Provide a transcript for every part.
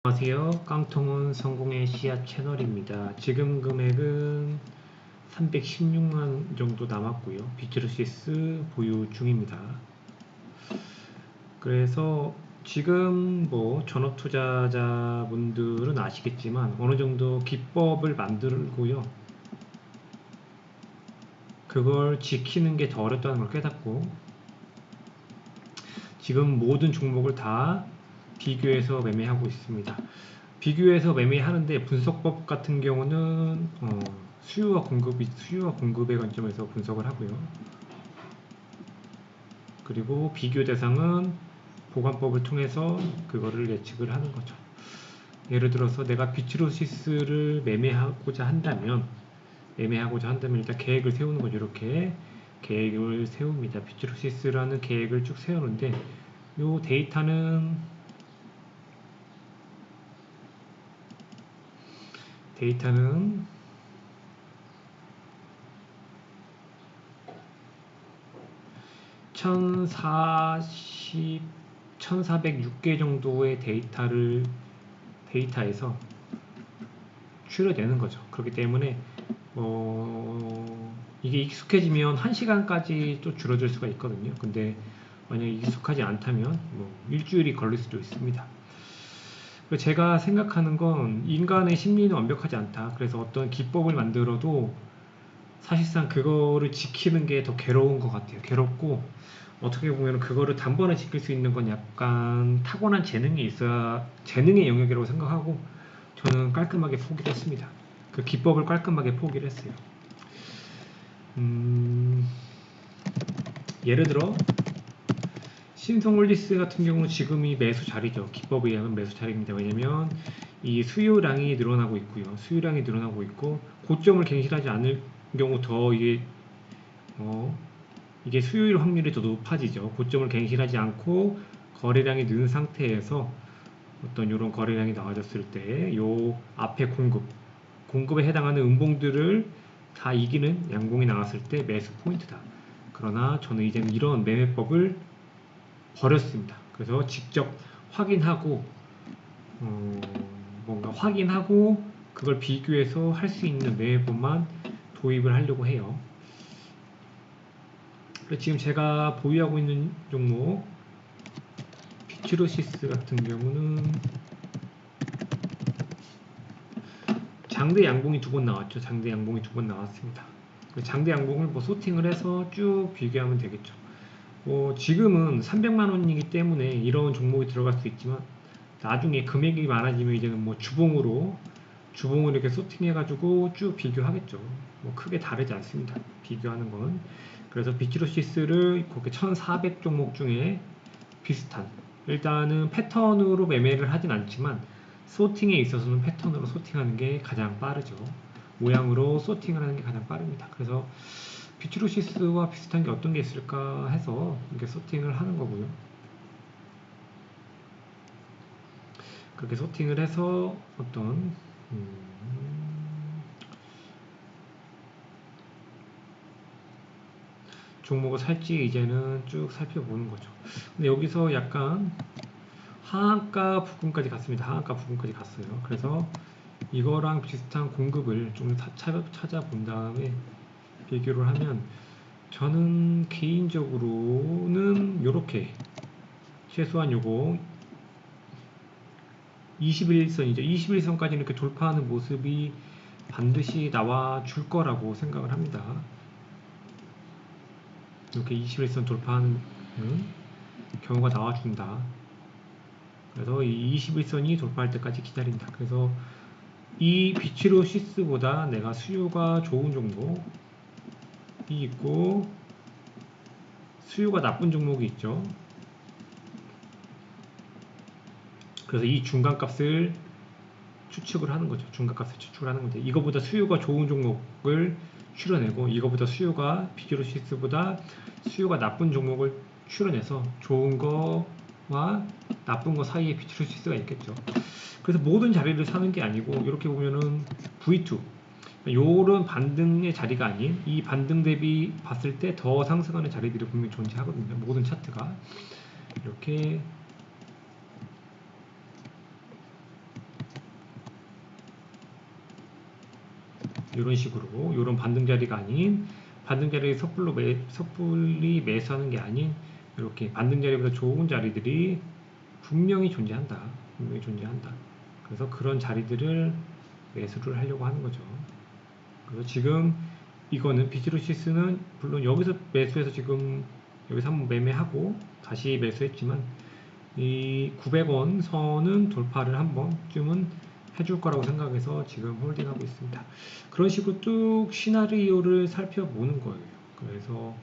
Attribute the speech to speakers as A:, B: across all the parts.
A: 안녕하세요. 깡통은 성공의 씨앗 채널입니다. 지금 금액은 316만 정도 남았고요. 비트루시스 보유 중입니다. 그래서 지금 뭐 전업 투자자분들은 아시겠지만 어느 정도 기법을 만들고요. 그걸 지키는 게 더 어렵다는 걸 깨닫고 지금 모든 종목을 다 비교해서 매매하고 있습니다. 비교해서 매매하는데 분석법 같은 경우는 수요와 공급의 관점에서 분석을 하고요. 그리고 비교 대상은 보관법을 통해서 그거를 예측을 하는 거죠. 예를 들어서 내가 비트로시스를 매매하고자 한다면 일단 계획을 세우는 거죠. 이렇게 계획을 세웁니다. 비트로시스라는 계획을 쭉 세우는데 요 데이터는 1406개 정도의 데이터에서 추려내는 거죠. 그렇기 때문에 이게 익숙해지면 1시간까지 또 줄어들 수가 있거든요. 근데 만약에 익숙하지 않다면 일주일이 걸릴 수도 있습니다. 제가 생각하는 건 인간의 심리는 완벽하지 않다. 그래서 어떤 기법을 만들어도 사실상 그거를 지키는 게 더 괴로운 것 같아요. 괴롭고 어떻게 보면 그거를 단번에 지킬 수 있는 건 약간 타고난 재능이 있어야 재능의 영역이라고 생각하고 저는 깔끔하게 포기를 했습니다. 그 기법을 깔끔하게 포기를 했어요. 예를 들어 신성홀리스 같은 경우는 지금이 매수 자리죠. 기법에 의하면 매수 자리입니다. 왜냐면 이 수요량이 늘어나고 있고요. 수요량이 늘어나고 있고 고점을 갱신하지 않을 경우 더 이게 수요일 확률이 더 높아지죠. 고점을 갱신하지 않고 거래량이 는 상태에서 어떤 이런 거래량이 나와졌을 때 요 앞에 공급에 해당하는 음봉들을 다 이기는 양봉이 나왔을 때 매수 포인트다. 그러나 저는 이제는 이런 매매법을 버렸습니다. 그래서 직접 확인하고 뭔가 확인하고 그걸 비교해서 할 수 있는 매매법만 도입을 하려고 해요. 지금 제가 보유하고 있는 종목 비트로시스 같은 경우는 장대 양봉이 2번 나왔죠. 장대 양봉이 2번 나왔습니다. 장대 양봉을 소팅을 해서 쭉 비교하면 되겠죠. 지금은 300만 원이기 때문에 이런 종목이 들어갈 수 있지만 나중에 금액이 많아지면 이제는 주봉으로 이렇게 소팅해가지고 쭉 비교하겠죠. 크게 다르지 않습니다. 비교하는 건. 그래서 비트로시스를 그렇게 1400 종목 중에 비슷한 일단은 패턴으로 매매를 하진 않지만 소팅에 있어서는 패턴으로 소팅하는 게 가장 빠르죠. 모양으로 소팅을 하는 게 가장 빠릅니다. 그래서 비트로시스와 비슷한 게 어떤 게 있을까 해서 이렇게 소팅을 하는 거고요. 그렇게 소팅을 해서 어떤 종목을 살지 이제는 쭉 살펴보는 거죠. 근데 여기서 약간 하한가 부근까지 갔습니다. 하한가 부근까지 갔어요. 그래서 이거랑 비슷한 공급을 좀 찾아본 다음에 비교를 하면 저는 개인적으로는 이렇게 최소한 요거 21선이죠. 21선까지 이렇게 돌파하는 모습이 반드시 나와 줄 거라고 생각을 합니다. 이렇게 21선 돌파하는 경우가 나와준다. 그래서 이 21선이 돌파할 때까지 기다린다. 그래서 이 비트로시스보다 내가 수요가 좋은 종목이 있고 수요가 나쁜 종목이 있죠. 그래서 이 중간값을 추측을 하는 거죠. 중간값을 추측을 하는 건데 이거보다 수요가 좋은 종목을 추려내고 이거보다 비트로시스보다 수요가 나쁜 종목을 추려내서 좋은 거와 나쁜 거 사이에 비트로시스가 있겠죠. 그래서 모든 자리를 사는 게 아니고 이렇게 보면은 V2 요런 반등의 자리가 아닌 이 반등 대비 봤을 때 더 상승하는 자리들이 분명히 존재하거든요. 모든 차트가 이렇게 이런 식으로 이런 반등 자리가 아닌 반등 자리에 섣불리 매수하는 게 아닌 이렇게 반등 자리보다 좋은 자리들이 분명히 존재한다. 분명히 존재한다. 그래서 그런 자리들을 매수를 하려고 하는 거죠. 그래서 지금 이거는 비즈로시스는 물론 여기서 매수해서 지금 여기서 한번 매매하고 다시 매수했지만 이 900원 선은 돌파를 한 번쯤은 해줄 거라고 생각해서 지금 홀딩하고 있습니다. 그런 식으로 쭉 시나리오를 살펴보는 거예요. 그래서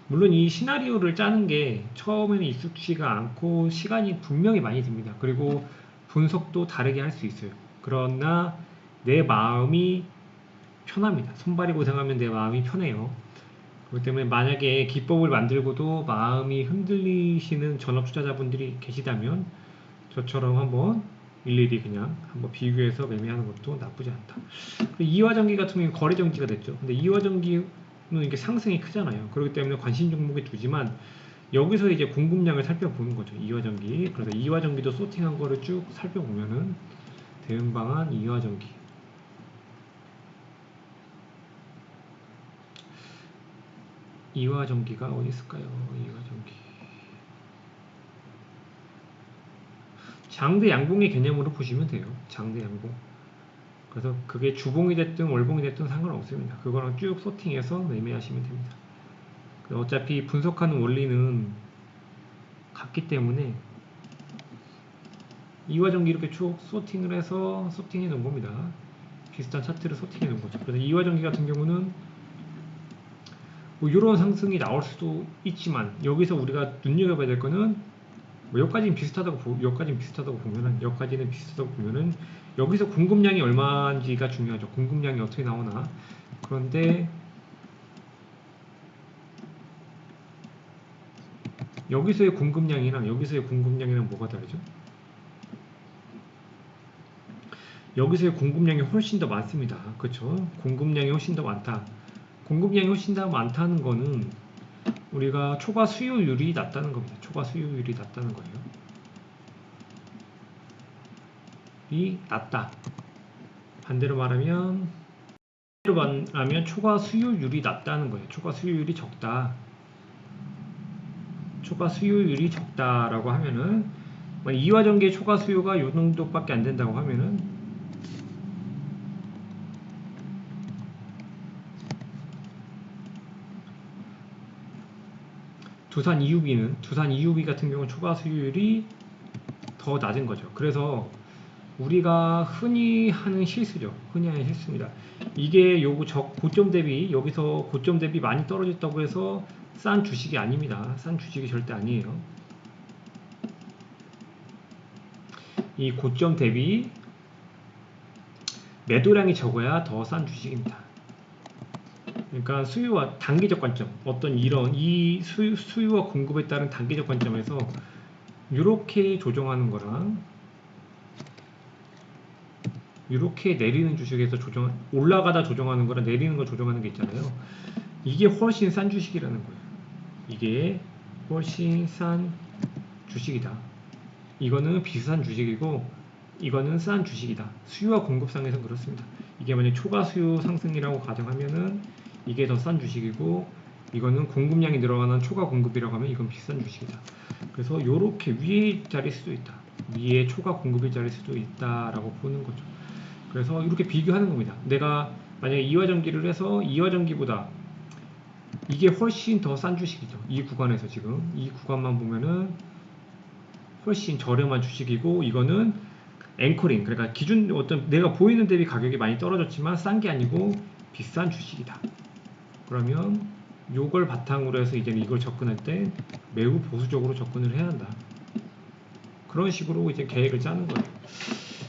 A: 물론 이 시나리오를 짜는 게 처음에는 익숙지가 않고 시간이 분명히 많이 듭니다. 그리고 분석도 다르게 할 수 있어요. 그러나 내 마음이 편합니다. 손발이 고생하면 내 마음이 편해요. 그렇기 때문에 만약에 기법을 만들고도 마음이 흔들리시는 전업 투자자분들이 계시다면 저처럼 한번 일일이 그냥 한번 비교해서 매매하는 것도 나쁘지 않다. 이화전기 같은 경우는 거래정지가 됐죠. 근데 이화전기는 이게 상승이 크잖아요. 그렇기 때문에 관심 종목에 두지만 여기서 이제 공급량을 살펴보는 거죠. 이화전기. 그래서 이화전기도 소팅한 거를 쭉 살펴보면은 대응방안 이화전기. 이화전기가 어디 있을까요? 이화전기. 장대 양봉의 개념으로 보시면 돼요. 장대 양봉. 그래서 그게 주봉이 됐든 월봉이 됐든 상관없습니다. 그거랑 쭉 소팅해서 매매하시면 됩니다. 어차피 분석하는 원리는 같기 때문에 이화전기 이렇게 쭉 소팅을 해서 소팅해 놓은 겁니다. 비슷한 차트를 소팅해 놓은 거죠. 그래서 이화전기 같은 경우는 뭐 이런 상승이 나올 수도 있지만 여기서 우리가 눈여겨봐야 될 거는 뭐 여기까지는 비슷하다고 보면은 여기서 공급량이 얼마인지가 중요하죠. 공급량이 어떻게 나오나. 그런데 여기서의 공급량이랑 뭐가 다르죠? 여기서의 공급량이 훨씬 더 많습니다. 그렇죠? 공급량이 훨씬 더 많다. 공급량이 훨씬 더 많다는 거는 우리가 초과 수요율이 낮다는 겁니다. 초과 수요율이 낮다는 거예요. 이 낮다. 반대로 말하면 초과 수요율이 낮다는 거예요. 초과 수요율이 적다. 초과 수요율이 적다라고 하면은 이화전기의 초과 수요가 이 정도밖에 안 된다고 하면은 두산 EUB 같은 경우는 초과 수요율이 더 낮은 거죠. 그래서 우리가 흔히 하는 실수입니다. 이게 고점 대비 여기서 고점 대비 많이 떨어졌다고 해서 싼 주식이 아닙니다. 싼 주식이 절대 아니에요. 이 고점 대비 매도량이 적어야 더 싼 주식입니다. 그러니까 수요와 단기적 관점, 이 수요와 공급에 따른 단기적 관점에서 이렇게 조정하는 거랑 이렇게 내리는 주식에서 올라가다 조정하는 거랑 내리는 거 조정하는 게 있잖아요. 이게 훨씬 싼 주식이라는 거예요. 이게 훨씬 싼 주식이다. 이거는 비싼 주식이고 이거는 싼 주식이다. 수요와 공급상에서 그렇습니다. 이게 만약 초과 수요 상승이라고 가정하면은 이게 더 싼 주식이고 이거는 공급량이 늘어나는 초과 공급이라고 하면 이건 비싼 주식이다. 그래서 이렇게 위에 자릴 수도 있다. 위에 초과 공급의 자릴 수도 있다라고 보는 거죠. 그래서 이렇게 비교하는 겁니다. 내가 만약에 이화전기를 해서 이화전기보다 이게 훨씬 더 싼 주식이죠. 이 구간에서 지금 이 구간만 보면은 훨씬 저렴한 주식이고 이거는 앵커링 그러니까 기준 내가 보이는 대비 가격이 많이 떨어졌지만 싼 게 아니고 비싼 주식이다. 그러면 요걸 바탕으로 해서 이제는 이걸 접근할 때 매우 보수적으로 접근을 해야 한다. 그런 식으로 이제 계획을 짜는 거예요.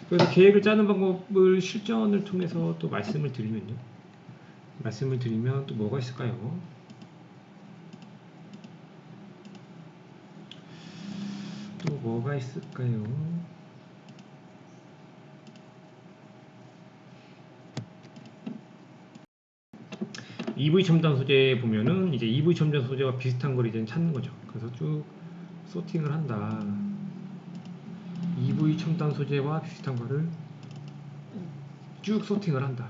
A: 그래서 계획을 짜는 방법을 실전을 통해서 또 말씀을 드리면 또 뭐가 있을까요? 또 뭐가 있을까요? EV 첨단 소재 보면은 이제 EV 첨단 소재와 비슷한 걸 이제 찾는 거죠. 그래서 쭉 소팅을 한다. EV 첨단 소재와 비슷한 거를 쭉 소팅을 한다.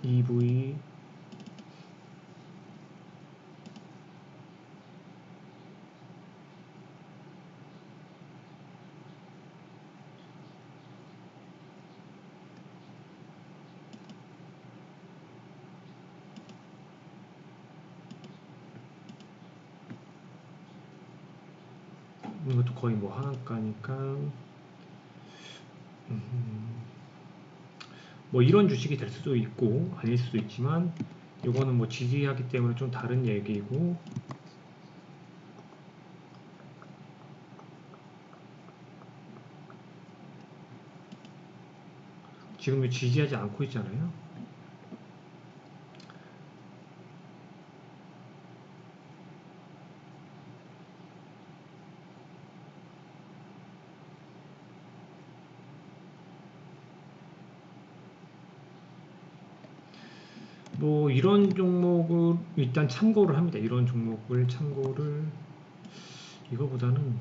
A: EV 이것도 거의 뭐 하한가니까 뭐 이런 주식이 될 수도 있고 아닐 수도 있지만 이거는 뭐 지지하기 때문에 좀 다른 얘기고, 지금 지지하지 않고 있잖아요. 뭐 이런 종목을 일단 참고를 합니다. 이런 종목을 참고를, 이거보다는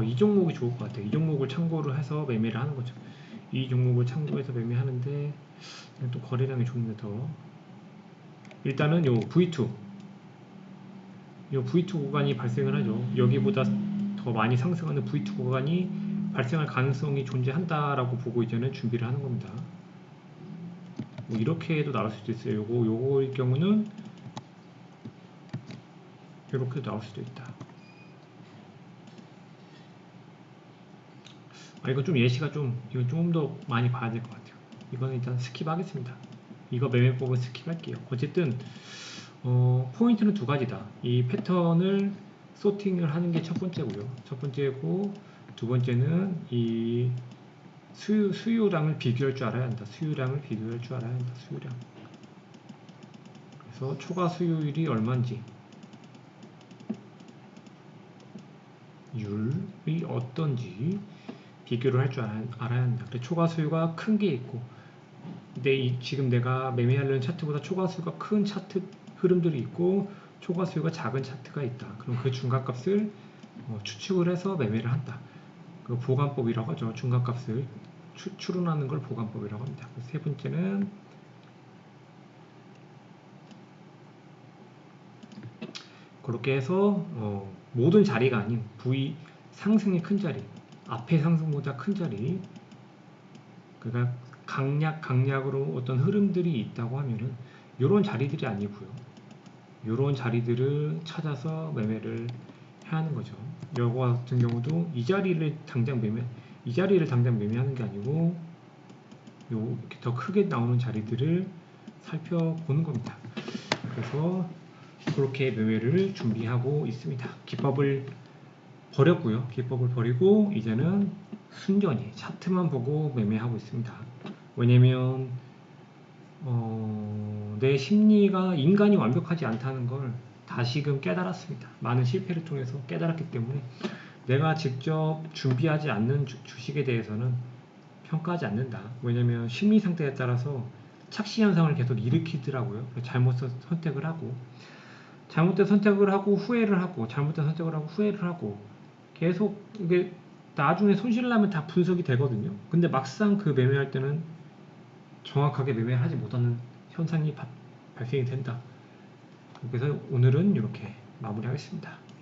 A: 이 종목이 좋을 것 같아요. 이 종목을 참고를 해서 매매를 하는 거죠. 이 종목을 참고해서 매매하는데 또 거래량이 좀 더, 일단은 요 V2 구간이 발생을 하죠. 여기보다 더 많이 상승하는 V2 구간이 발생할 가능성이 존재한다라고 보고 이제는 준비를 하는 겁니다. 뭐 이렇게 해도 나올 수도 있어요. 요거일 경우는 이렇게 나올 수도 있다. 이거 좀 예시가 이거 좀 더 많이 봐야 될 것 같아요. 이거는 일단 스킵하겠습니다. 이거 매매법은 스킵할게요. 어쨌든 포인트는 두 가지다. 이 패턴을 소팅을 하는 게 첫 번째고요. 첫 번째고, 두 번째는 이 수요량을 비교할 줄 알아야 한다. 수요량을 비교할 줄 알아야 한다. 수요량. 그래서 초과 수요율이 얼마인지, 율이 어떤지 비교를 할 줄 알아야 한다. 그래, 초과 수요가 큰 게 있고, 근데 지금 내가 매매하려는 차트보다 초과 수요가 큰 차트 흐름들이 있고, 초과 수요가 작은 차트가 있다. 그럼 그 중간값을 추측을 해서 매매를 한다. 그 보관법이라고 하죠. 중간값을 추론하는 걸 보관법이라고 합니다. 세 번째는 그렇게 해서 모든 자리가 아닌 V 상승의 큰 자리, 앞에 상승보다 큰 자리, 그러니까 강약으로 어떤 흐름들이 있다고 하면은 이런 자리들이 아니고요. 이런 자리들을 찾아서 매매를 해야 하는 거죠. 요거 같은 경우도 이 자리를 당장 매매하는 게 아니고 이렇게 더 크게 나오는 자리들을 살펴보는 겁니다. 그래서 그렇게 매매를 준비하고 있습니다. 기법을 버렸고요. 기법을 버리고 이제는 순전히 차트만 보고 매매하고 있습니다. 왜냐면 내 심리가 인간이 완벽하지 않다는 걸 다시금 깨달았습니다. 많은 실패를 통해서 깨달았기 때문에 내가 직접 준비하지 않는 주식에 대해서는 평가하지 않는다. 왜냐면 심리 상태에 따라서 착시 현상을 계속 일으키더라고요. 잘못된 선택을 하고 후회를 하고, 잘못된 선택을 하고 후회를 하고, 계속 이게 나중에 손실 나면 다 분석이 되거든요. 근데 막상 그 매매할 때는 정확하게 매매하지 못하는 현상이 발생이 된다. 그래서 오늘은 이렇게 마무리하겠습니다.